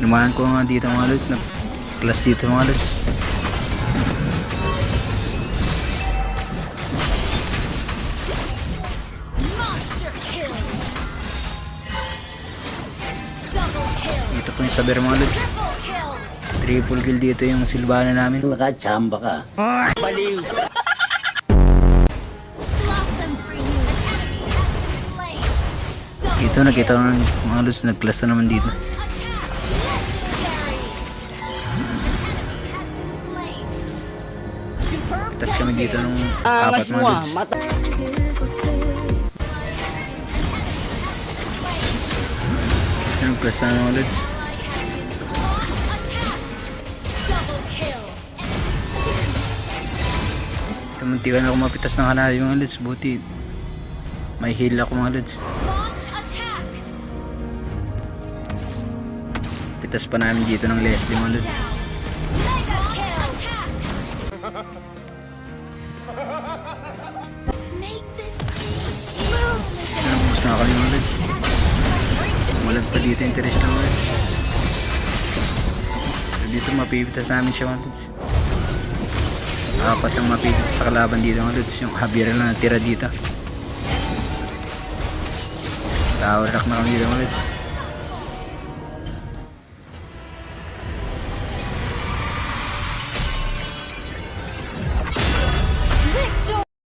Lumayan ko nga dito mga lods. Nag-class dito mga lods. Dito po yung saber mga lods. Triple kill dito yung Sylvana namin. Nakachamba ka. Baliw. Dito nakita ko ng mga lods. Nag-class na naman dito. Tapos kami dito nung apat mga lods. Anong class na mga lods? Muntikan ako mapitas ng kanal mga lods. Buti may heal ako mga lods. Pitas pa namin dito ng Leslie mga lods. Nabubus na kami mga lods. Walang pa dito interest na mga lods. Dito mapipitas namin siya mga lods. Apat ang mapipitas sa kalaban dito mga lods. Yung Javier lang natira dito. Tower rock na kami dito mga lods.